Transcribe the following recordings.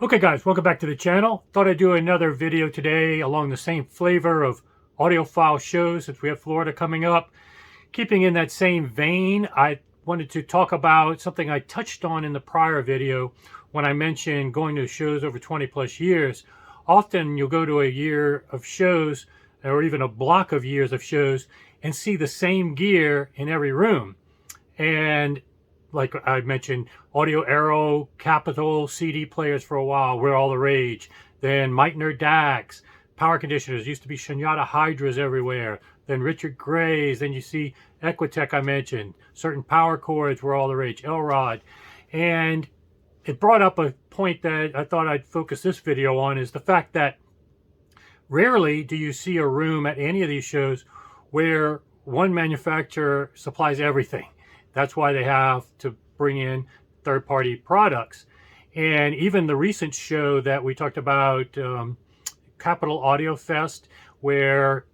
Okay guys, welcome back to the channel. Thought I'd do another video today along the same flavor of audiophile shows since we have Florida coming up. Keeping in that same vein, I wanted to talk about something I touched on in the prior video when I mentioned going to shows over 20 plus years. Often you'll go to a year of shows or even a block of years of shows and see the same gear in every room. And like I mentioned, Audio Arrow, Capital, CD players for a while were all the rage. Then Meitner DACs, power conditioners, used to be Shunyata Hydras everywhere. Then Richard Gray's, then you see Equitech I mentioned. Certain power cords were all the rage, Elrod. And it brought up a point that I thought I'd focus this video on, is the fact that rarely do you see a room at any of these shows where one manufacturer supplies everything. That's why they have to bring in third-party products. And even the recent show that we talked about, Capital Audio Fest, where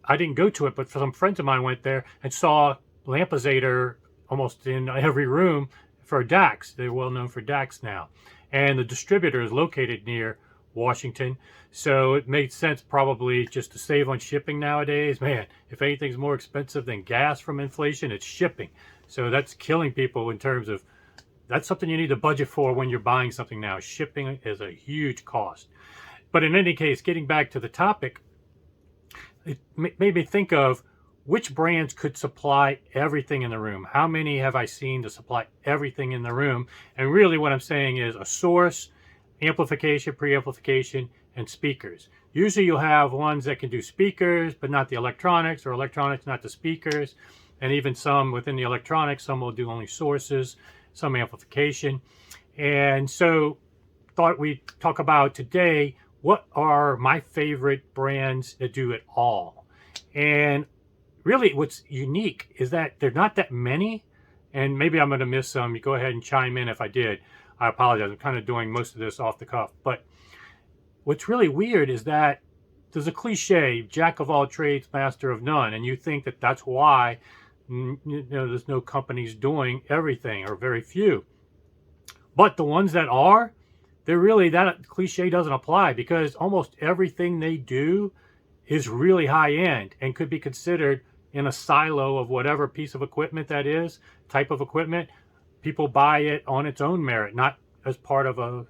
I didn't go to it, but some friends of mine went there and saw Lampizator almost in every room for DACs. They're well known for DACs now. And the distributor is located near Washington. So it made sense probably just to save on shipping nowadays. Man, if anything's more expensive than gas from inflation, it's shipping. So that's killing people in terms of, that's something you need to budget for when you're buying something now. Shipping is a huge cost. But in any case, getting back to the topic, it made me think of which brands could supply everything in the room. How many have I seen to supply everything in the room? And really what I'm saying is a source, amplification, preamplification, and speakers. Usually you'll have ones that can do speakers, but not the electronics, or electronics, not the speakers. And even some within the electronics, some will do only sources, some amplification. And so thought we'd talk about today, what are my favorite brands that do it all? And really what's unique is that there's not that many, and maybe I'm going to miss some. You go ahead and chime in if I did. I apologize. I'm kind of doing most of this off the cuff. But what's really weird is that there's a cliche, jack of all trades, master of none. And you think that that's why there's no companies doing everything, or very few. But the ones that are, they're really, that cliche doesn't apply, because almost everything they do is really high end and could be considered in a silo of whatever piece of equipment that is, type of equipment. People buy it on its own merit, not as part of a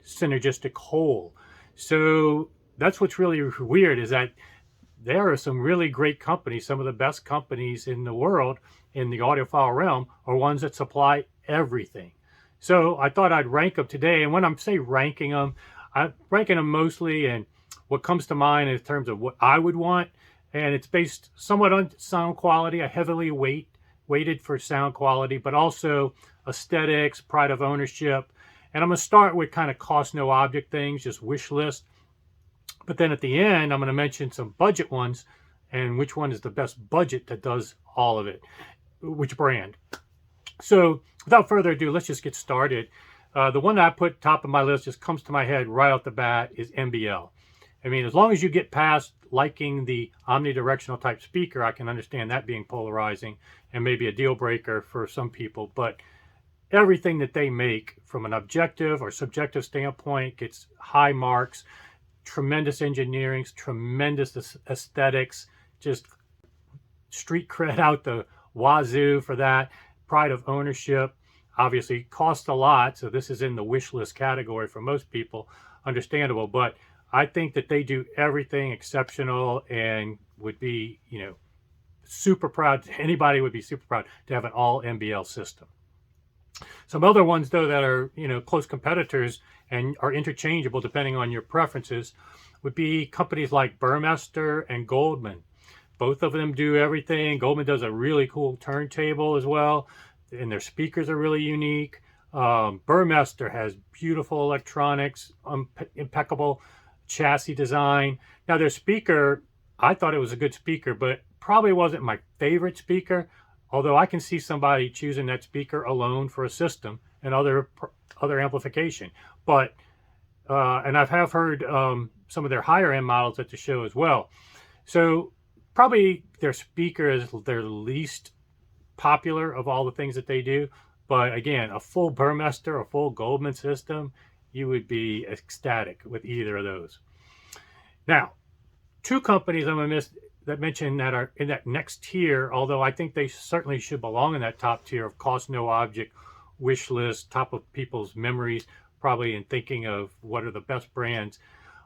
synergistic whole. So that's what's really weird, is that there are some really great companies. Some of the best companies in the world in the audiophile realm are ones that supply everything. So I thought I'd rank them today. And when I'm ranking them, I'm ranking them mostly in what comes to mind in terms of what I would want. And it's based somewhat on sound quality. I heavily weighted for sound quality, but also aesthetics, pride of ownership. And I'm going to start with kind of cost no object things, just wish list. But then at the end, I'm going to mention some budget ones and which one is the best budget that does all of it, which brand. So without further ado, let's just get started. The one that I put top of my list just comes to my head right off the bat is MBL. I mean, as long as you get past liking the omnidirectional type speaker, I can understand that being polarizing and maybe a deal breaker for some people. But everything that they make from an objective or subjective standpoint gets high marks. Tremendous engineering, tremendous aesthetics, just street cred out the wazoo for that. Pride of ownership, obviously costs a lot, so this is in the wish list category for most people, understandable. But I think that they do everything exceptional and would be, super proud. Anybody would be super proud to have an all MBL system. Some other ones, though, that are, close competitors and are interchangeable depending on your preferences would be companies like Burmester and Goldmund. Both of them do everything. Goldmund does a really cool turntable as well, and their speakers are really unique. Burmester has beautiful electronics, impeccable chassis design. Now their speaker, I thought it was a good speaker, but probably wasn't my favorite speaker. Although I can see somebody choosing that speaker alone for a system and other amplification. But, and I have heard some of their higher end models at the show as well. So probably their speaker is their least popular of all the things that they do. But again, a full Burmester, a full Goldmund system you would be ecstatic with either of those. Now, two companies I'm going to miss that mentioned that are in that next tier, although I think they certainly should belong in that top tier of cost no object, wish list, top of people's memories, probably in thinking of what are the best brands,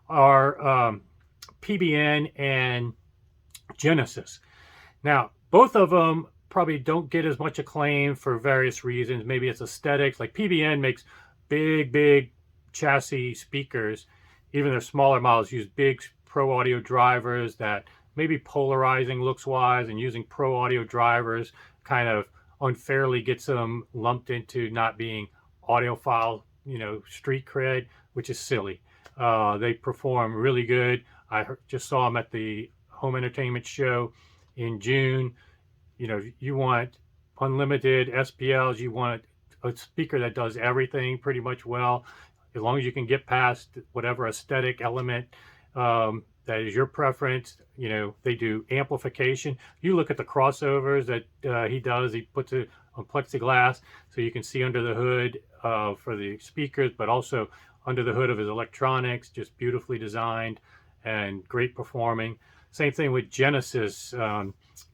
are PBN and Genesis. Now, both of them probably don't get as much acclaim for various reasons. Maybe it's aesthetics. Like PBN makes big chassis speakers. Even their smaller models use big pro audio drivers that maybe polarizing looks wise, and using pro audio drivers kind of unfairly gets them lumped into not being audiophile, street cred, which is silly. They perform really good. I just saw them at the home entertainment show in June. You want unlimited SPLs, you want a speaker that does everything pretty much well, as long as you can get past whatever aesthetic element that is your preference. They do amplification. You look at the crossovers that he does. He puts it on plexiglass so you can see under the hood for the speakers, but also under the hood of his electronics. Just beautifully designed and great performing. Same thing with Genesis.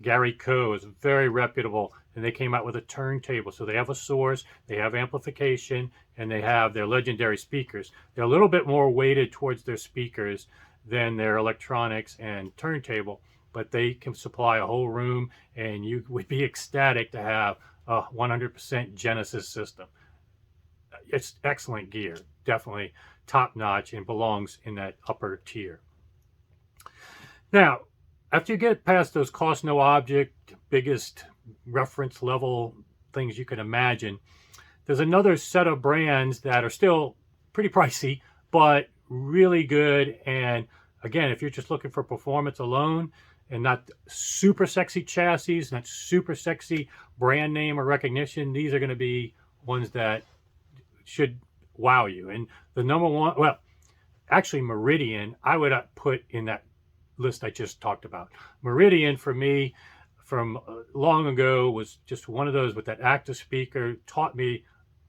Gary Coe is very reputable, and they came out with a turntable. So they have a source, they have amplification, and they have their legendary speakers. They're a little bit more weighted towards their speakers than their electronics and turntable, but they can supply a whole room, and you would be ecstatic to have a 100% Genesis system. It's excellent gear, definitely top notch, and belongs in that upper tier. Now, after you get past those cost no object, biggest reference level things you can imagine, there's another set of brands that are still pretty pricey, but really good. And again, if you're just looking for performance alone and not super sexy chassis, not super sexy brand name or recognition, these are going to be ones that should wow you. And the number one, well, actually Meridian, I would put in that list I just talked about. Meridian, for me, from long ago, was just one of those with that active speaker, taught me,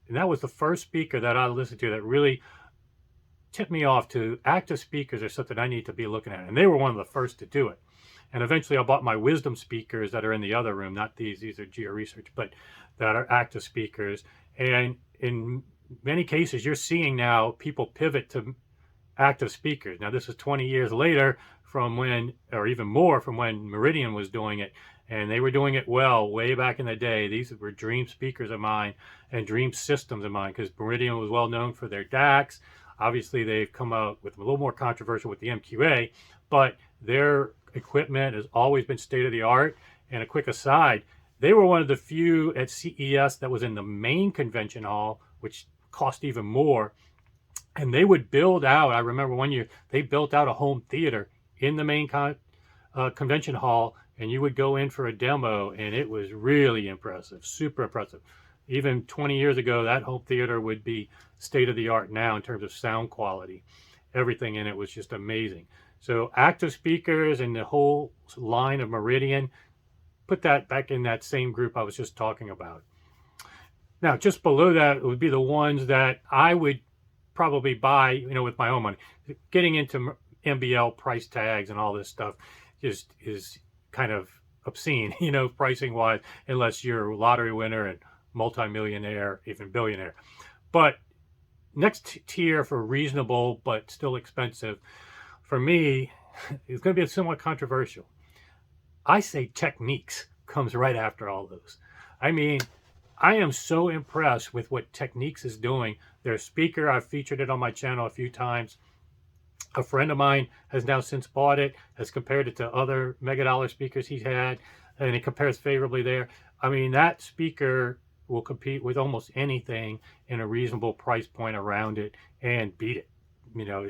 and that was the first speaker that I listened to that really tipped me off to active speakers are something I need to be looking at. And they were one of the first to do it. And eventually I bought my Wisdom speakers that are in the other room, not these are Geo Research, but that are active speakers. And in many cases, you're seeing now people pivot to active speakers. Now, this is 20 years later from when, or even more from when Meridian was doing it, and they were doing it well way back in the day. These were dream speakers of mine and dream systems of mine, because Meridian was well known for their DACs. Obviously, they've come out with a little more controversial with the MQA, but their equipment has always been state-of-the-art. And a quick aside, they were one of the few at CES that was in the main convention hall, which cost even more. And they would build out, I remember one year, they built out a home theater in the main convention hall, and you would go in for a demo, and it was really impressive, super impressive. Even 20 years ago, that home theater would be state-of-the-art now in terms of sound quality. Everything in it was just amazing. So active speakers and the whole line of Meridian, put that back in that same group I was just talking about. Now, just below that would be the ones that I would probably buy, with my own money. Getting into MBL price tags and all this stuff just is kind of obscene, pricing wise, unless you're a lottery winner and multimillionaire, even billionaire. But next tier for reasonable but still expensive, for me, is going to be somewhat controversial. I say Technics comes right after all those. I mean, I am so impressed with what Technics is doing. Their speaker, I've featured it on my channel a few times. A friend of mine has now since bought it, has compared it to other mega-dollar speakers he's had, and it compares favorably there. I mean, that speaker will compete with almost anything in a reasonable price point around it and beat it.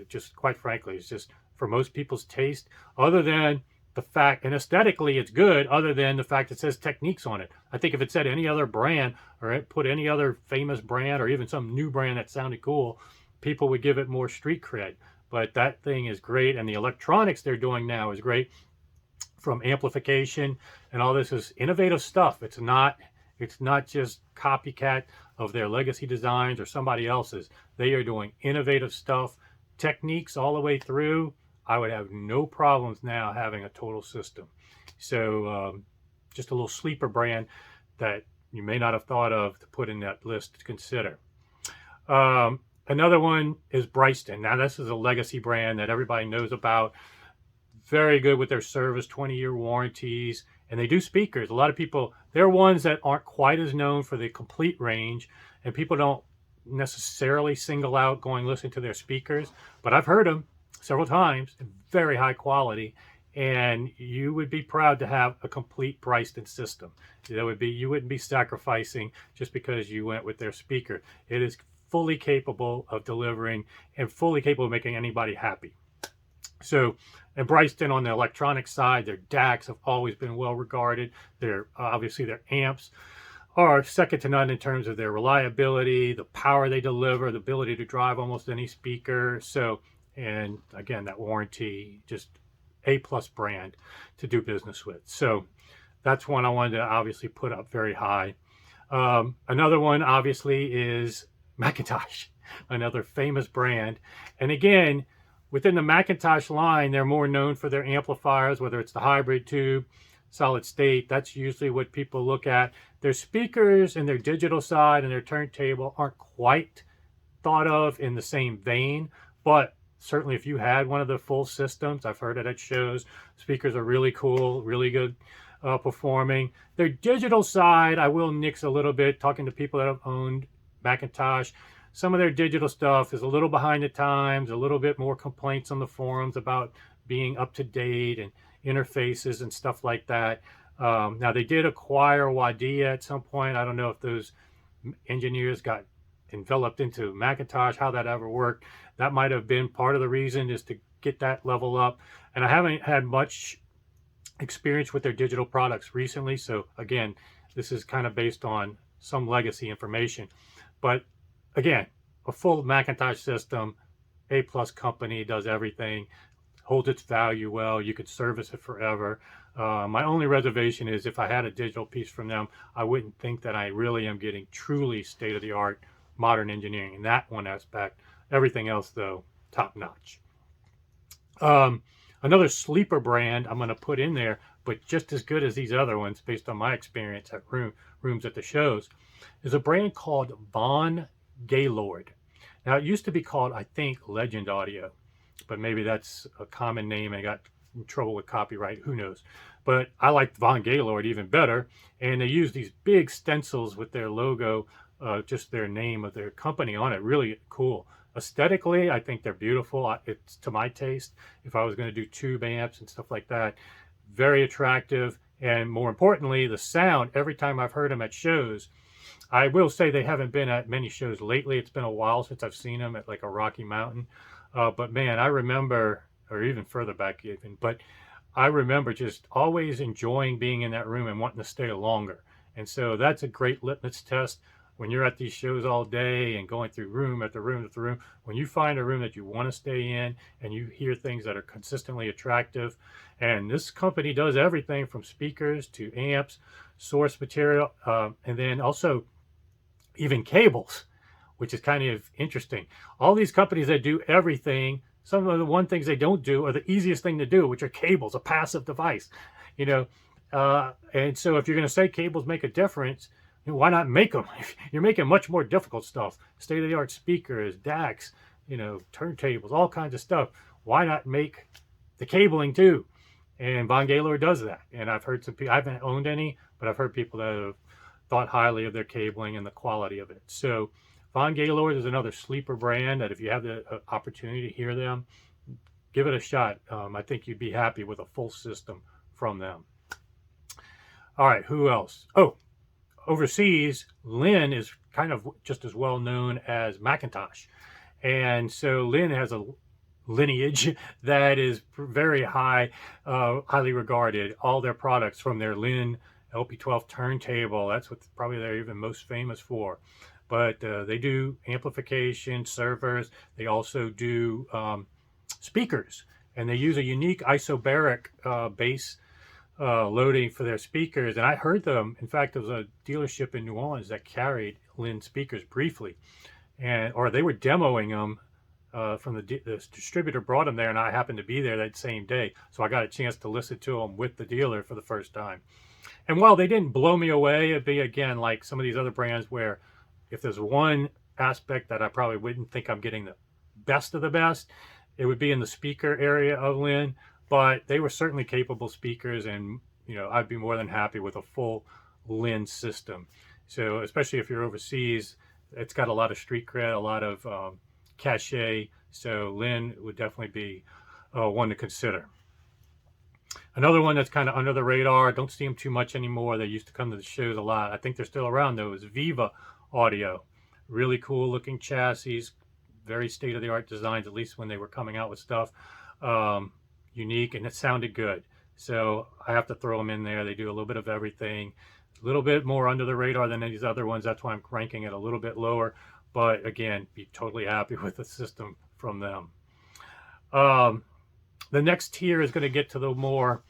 Just quite frankly, it's just for most people's taste, other than the fact, and aesthetically it's good, other than the fact it says Techniques on it. I think if it said any other brand, or it put any other famous brand, or even some new brand that sounded cool, people would give it more street cred. But that thing is great, and the electronics they're doing now is great, from amplification, and all this is innovative stuff. It's not It's not just copycat of their legacy designs or somebody else's. They are doing innovative stuff, Techniques all the way through. I would have no problems now having a total system. So just a little sleeper brand that you may not have thought of to put in that list to consider. Another one is Bryston. Now, this is a legacy brand that everybody knows about. Very good with their service, 20-year warranties, and they do speakers. A lot of people, they're ones that aren't quite as known for the complete range, and people don't necessarily single out going listen to their speakers, but I've heard them several times, very high quality, and you would be proud to have a complete Bryston system. That would be, you wouldn't be sacrificing just because you went with their speaker. It is fully capable of delivering and fully capable of making anybody happy. So, and Bryston on the electronic side, their DACs have always been well regarded. Their obviously their amps are second to none in terms of their reliability, the power they deliver, the ability to drive almost any speaker. So, and again, that warranty, just A+ brand to do business with. So that's one I wanted to obviously put up very high. Another one obviously is McIntosh, another famous brand. And again, within the McIntosh line, they're more known for their amplifiers, whether it's the hybrid tube, solid state. That's usually what people look at. Their speakers and their digital side and their turntable aren't quite thought of in the same vein, but certainly if you had one of the full systems, I've heard it at shows, speakers are really cool, really good performing. Their digital side, I will nix a little bit, talking to people that have owned McIntosh. Some of their digital stuff is a little behind the times, a little bit more complaints on the forums about being up to date and interfaces and stuff like that. Now, they did acquire Wadia at some point. I don't know if those engineers got enveloped into McIntosh, how that ever worked. That might have been part of the reason, is to get that level up. And I haven't had much experience with their digital products recently. So again, this is kind of based on some legacy information. But again, a full McIntosh system, A+ company, does everything, holds its value well. You could service it forever. My only reservation is if I had a digital piece from them, I wouldn't think that I really am getting truly state-of-the-art modern engineering in that one aspect. Everything else, though, top-notch. Another sleeper brand I'm going to put in there, but just as good as these other ones, based on my experience at rooms at the shows, is a brand called Von Gaylord. Now, it used to be called, I think, Legend Audio, but maybe that's a common name and got in trouble with copyright, who knows. But I like Von Gaylord even better, and they use these big stencils with their logo, just their name of their company on it. Really cool. Aesthetically, I think they're beautiful. It's to my taste. If I was going to do tube amps and stuff like that, very attractive. And more importantly, the sound, every time I've heard them at shows, I will say they haven't been at many shows lately. It's been a while since I've seen them at like a Rocky Mountain. But man, I remember, or even further back even, but I remember just always enjoying being in that room and wanting to stay longer. And so that's a great litmus test when you're at these shows all day and going through room after room after room. When you find a room that you want to stay in and you hear things that are consistently attractive, and this company does everything from speakers to amps, source material, and then also even cables, which is kind of interesting. All these companies that do everything, some of the one things they don't do are the easiest thing to do, which are cables, a passive device, you know. And so if you're going to say cables make a difference, you know, why not make them? You're making much more difficult stuff, state-of-the-art speakers, DACs, you know, turntables, all kinds of stuff. Why not make the cabling too? And Von Gaylord does that. And I've heard some people, I haven't owned any, but I've heard people that have thought highly of their cabling and the quality of it. So Von Gaylord is another sleeper brand that if you have the opportunity to hear them, give it a shot. I think you'd be happy with a full system from them. All right, who else? Oh, overseas, Linn is kind of just as well known as McIntosh. And so Linn has a lineage that is very high, highly regarded. All their products from their Linn LP12 turntable, that's what probably they're even most famous for. But they do amplification, servers. They also do speakers. And they use a unique isobaric bass loading for their speakers, and I heard them. In fact, there was a dealership in New Orleans that carried Linn speakers briefly, or they were demoing them. From the distributor brought them there, and I happened to be there that same day, so I got a chance to listen to them with the dealer for the first time. And while they didn't blow me away, it'd be again like some of these other brands where if there's one aspect that I probably wouldn't think I'm getting the best of the best, it would be in the speaker area of Linn. But they were certainly capable speakers, and I'd be more than happy with a full Linn system. So especially if you're overseas, it's got a lot of street cred, a lot of cachet. So Linn would definitely be one to consider. Another one that's kind of under the radar, don't see them too much anymore. They used to come to the shows a lot. I think they're still around though, is Viva Audio. Really cool looking chassis, very state-of-the-art designs, at least when they were coming out with stuff. Unique, and it sounded good. So I have to throw them in there. They do a little bit of everything, a little bit more under the radar than these other ones. That's why I'm ranking it a little bit lower. But again, be totally happy with the system from them. The next tier is going to get to the more,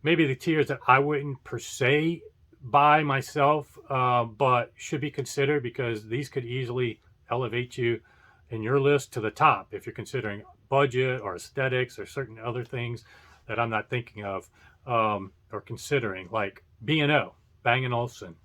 maybe the tiers that I wouldn't per se buy myself, but should be considered, because these could easily elevate you in your list to the top if you're considering budget or aesthetics or certain other things that I'm not thinking of or considering, like B&O, Bang & Olufsen.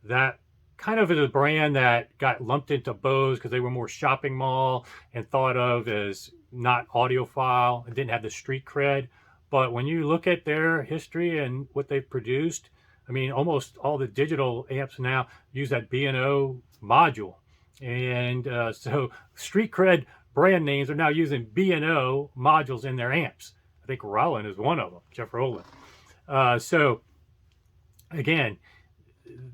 That kind of is a brand that got lumped into Bose because they were more shopping mall and thought of as not audiophile and didn't have the street cred. But when you look at their history and what they've produced, I mean, almost all the digital amps now use that B&O module. And so street cred brand names are now using B&O modules in their amps. I think Rollin is one of them, Jeff Rollin. So again,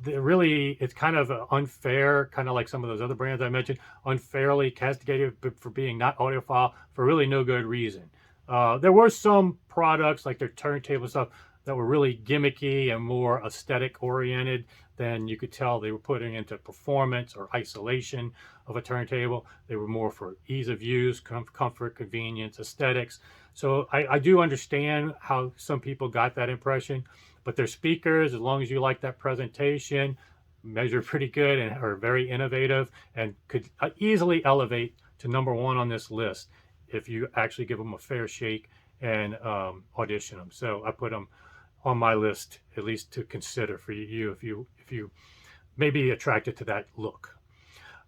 it's kind of unfair, kind of like some of those other brands I mentioned, unfairly castigated for being not audiophile for really no good reason. There were some products like their turntable stuff that were really gimmicky and more aesthetic oriented than you could tell they were putting into performance or isolation of a turntable. They were more for ease of use, comfort, convenience, aesthetics. So I do understand how some people got that impression, but their speakers, as long as you like that presentation, measure pretty good and are very innovative and could easily elevate to #1 on this list if you actually give them a fair shake and audition them. So I put them on my list, at least to consider for you if you may be attracted to that look.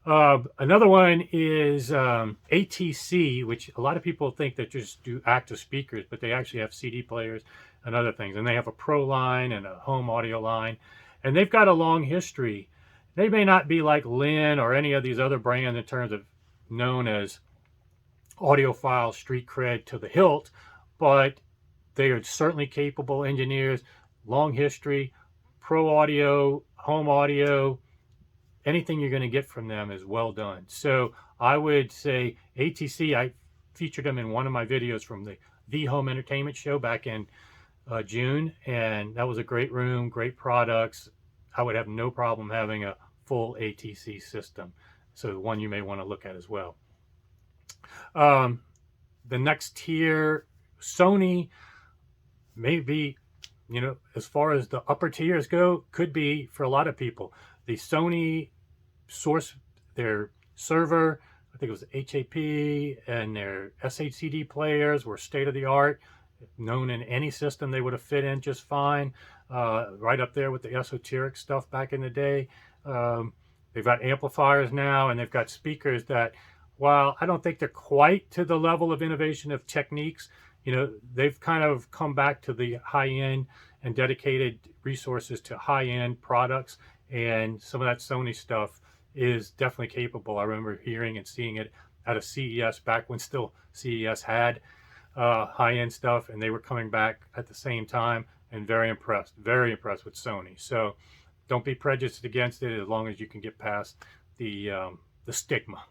Another one is ATC, which a lot of people think that just do active speakers, but they actually have CD players and other things. And they have a pro line and a home audio line. And they've got a long history. They may not be like Linn or any of these other brands in terms of known as audiophile street cred to the hilt, but they are certainly capable engineers, long history, pro audio, home audio. Anything you're going to get from them is well done. So I would say ATC, I featured them in one of my videos from the Home Entertainment Show back in June, and that was a great room, great products. I would have no problem having a full ATC system. So one you may want to look at as well. The next tier, Sony, maybe, as far as the upper tiers go, could be for a lot of people. The Sony source, their server, I think it was HAP, and their SHCD players were state-of-the-art, known in any system they would have fit in just fine, right up there with the esoteric stuff back in the day. They've got amplifiers now, and they've got speakers that, while I don't think they're quite to the level of innovation of Technics, they've kind of come back to the high-end and dedicated resources to high-end products, and some of that Sony stuff is definitely capable. I remember hearing and seeing it at a CES back when still CES had high-end stuff, and they were coming back at the same time, and very impressed with Sony. So don't be prejudiced against it as long as you can get past the stigma.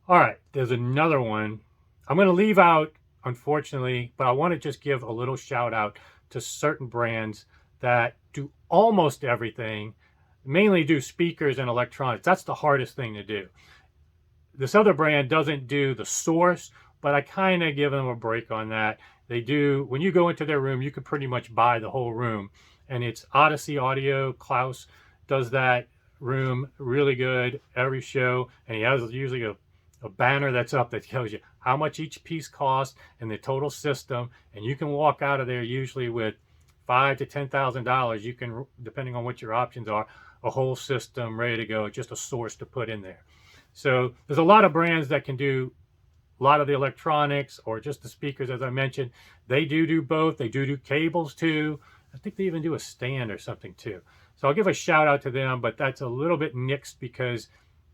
All right, there's another one I'm going to leave out, unfortunately, but I want to just give a little shout out to certain brands that do almost everything, mainly do speakers and electronics. That's the hardest thing to do. This other brand doesn't do the source, but I kind of give them a break on that. They do, when you go into their room, you could pretty much buy the whole room. And it's Odyssey Audio. Klaus does that room really good every show. And he has usually a banner that's up that tells you how much each piece costs and the total system. And you can walk out of there usually with $5,000 to $10,000. You can, depending on what your options are, a whole system ready to go, just a source to put in there. So there's a lot of brands that can do a lot of the electronics or just the speakers, as I mentioned. They do both. They do cables too. I think they even do a stand or something too. So I'll give a shout out to them, but that's a little bit nixed because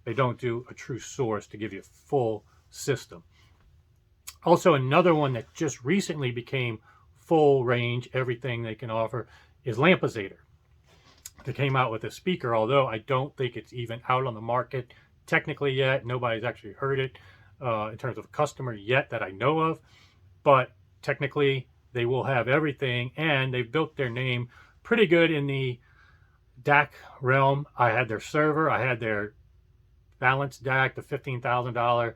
they don't do a true source to give you a full system. Also, another one that just recently became full range, everything they can offer, is Lampizator. They came out with a speaker, although I don't think it's even out on the market technically yet. Nobody's actually heard it in terms of a customer yet that I know of, but technically they will have everything, and they've built their name pretty good in the DAC realm. I had their server, I had their balanced DAC, the $15,000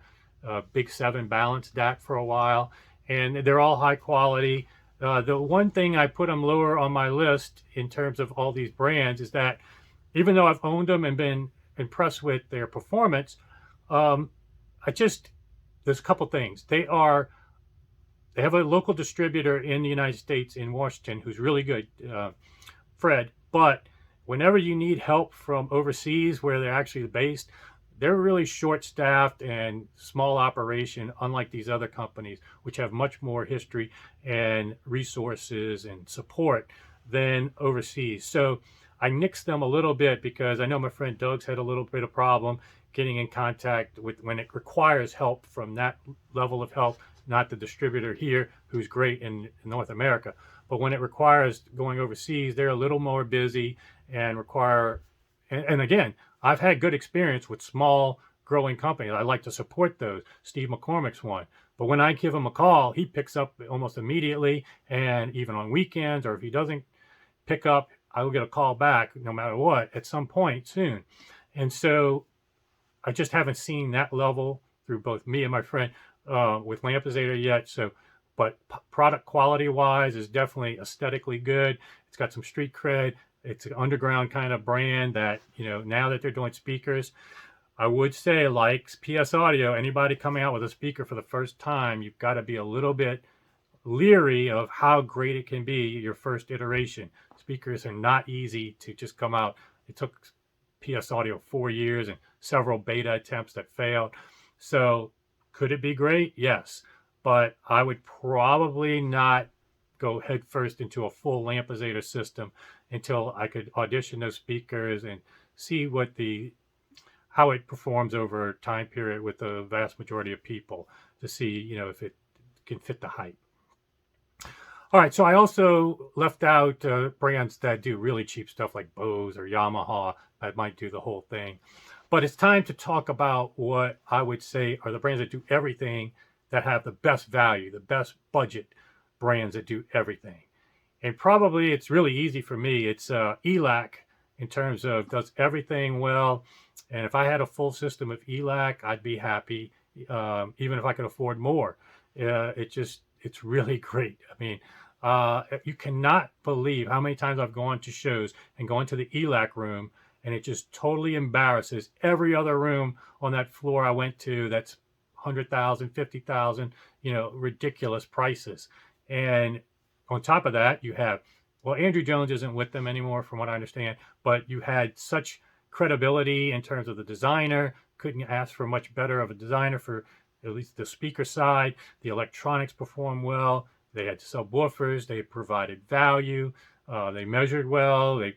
Big 7 balanced DAC for a while, and they're all high quality. The one thing I put them lower on my list in terms of all these brands is that even though I've owned them and been impressed with their performance, there's a couple things. They have a local distributor in the United States in Washington who's really good, Fred, but whenever you need help from overseas where they're actually based, they're really short-staffed and small operation, unlike these other companies, which have much more history and resources and support than overseas. So I nixed them a little bit because I know my friend Doug's had a little bit of problem getting in contact with when it requires help from that level of help, not the distributor here, who's great in North America. But when it requires going overseas, they're a little more busy and require, and again, I've had good experience with small growing companies. I like to support those. Steve McCormick's one. But when I give him a call, he picks up almost immediately, and even on weekends, or if he doesn't pick up, I will get a call back no matter what at some point soon. And so I just haven't seen that level through both me and my friend with Lampizator yet. So, but product quality wise is definitely aesthetically good. It's got some street cred. It's an underground kind of brand that, you know, now that they're doing speakers, I would say, like PS Audio, anybody coming out with a speaker for the first time, you've got to be a little bit leery of how great it can be your first iteration. Speakers are not easy to just come out. It took PS Audio 4 years and several beta attempts that failed. So could it be great? Yes. But I would probably not go headfirst into a full Lampizator system until I could audition those speakers and see how it performs over a time period with the vast majority of people to see, you know, if it can fit the hype. All right, so I also left out brands that do really cheap stuff like Bose or Yamaha that might do the whole thing. But it's time to talk about what I would say are the brands that do everything, that have the best value, the best budget brands that do everything. And probably it's really easy for me. It's Elac in terms of does everything well. And if I had a full system of Elac, I'd be happy, even if I could afford more. It's really great. I mean, you cannot believe how many times I've gone to shows and gone to the Elac room, and it just totally embarrasses every other room on that floor I went to that's 100,000, 50,000, you know, ridiculous prices. And on top of that, you have, well, Andrew Jones isn't with them anymore from what I understand, but you had such credibility in terms of the designer. Couldn't ask for much better of a designer for at least the speaker side. The electronics performed well. They had subwoofers. They provided value. They measured well. They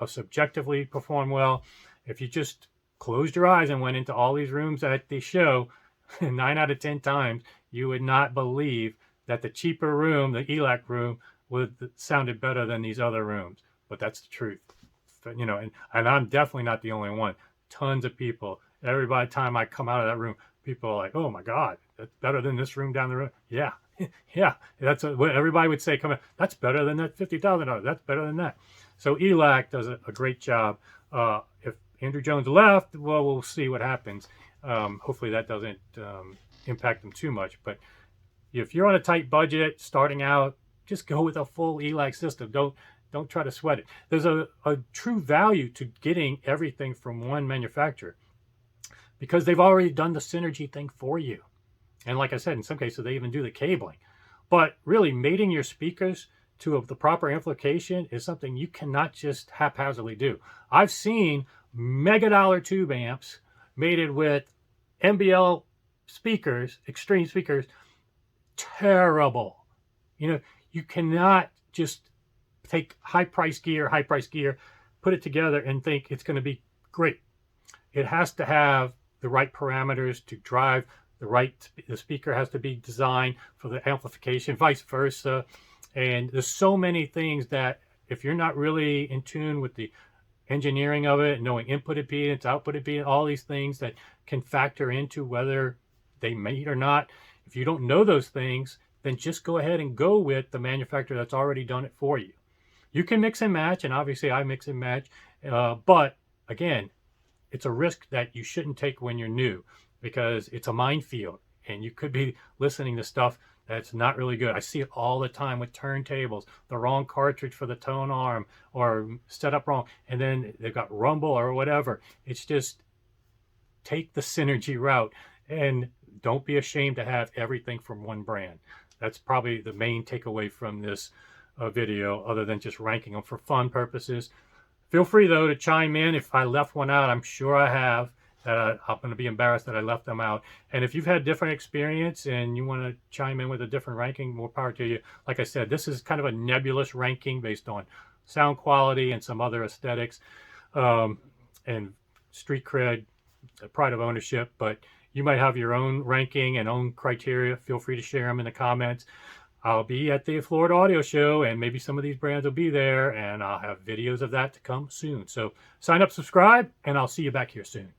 subjectively performed well. If you just closed your eyes and went into all these rooms at the show, 9 out of 10 times, you would not believe that the cheaper room, the Elac room, sounded better than these other rooms. But that's the truth. But, you know, and I'm definitely not the only one. Tons of people. Every time I come out of that room, people are like, "Oh my God, that's better than this room down the road." Yeah, yeah. That's what everybody would say. Come on, that's better than that $50,000. That's better than that. So Elac does a great job. If Andrew Jones left, well, we'll see what happens. Hopefully that doesn't impact them too much. But If you're on a tight budget starting out, just go with a full Elac system. Don't try to sweat it. There's a true value to getting everything from one manufacturer because they've already done the synergy thing for you. And like I said, in some cases, they even do the cabling. But really, mating your speakers to the proper amplification is something you cannot just haphazardly do. I've seen mega dollar tube amps mated with MBL speakers, extreme speakers, terrible. You know, you cannot just take high price gear, put it together and think it's going to be great. It has to have the right parameters to drive the speaker has to be designed for the amplification, vice versa. And there's so many things that if you're not really in tune with the engineering of it, knowing input impedance, output impedance, all these things that can factor into whether they mate or not. If you don't know those things, then just go ahead and go with the manufacturer that's already done it for you. You can mix and match, and obviously I mix and match, but again, it's a risk that you shouldn't take when you're new because it's a minefield and you could be listening to stuff that's not really good. I see it all the time with turntables, the wrong cartridge for the tone arm or set up wrong, and then they've got rumble or whatever. It's just take the synergy route and don't be ashamed to have everything from one brand. That's probably the main takeaway from this video, other than just ranking them for fun purposes. Feel free though to chime in if I left one out. I'm sure I have. I'm going to be embarrassed that I left them out. And if you've had different experience and you want to chime in with a different ranking, more power to you. Like I said, this is kind of a nebulous ranking based on sound quality and some other aesthetics and street cred, pride of ownership. But you might have your own ranking and own criteria. Feel free to share them in the comments. I'll be at the Florida Audio Show, and maybe some of these brands will be there, and I'll have videos of that to come soon. So sign up, subscribe, and I'll see you back here soon.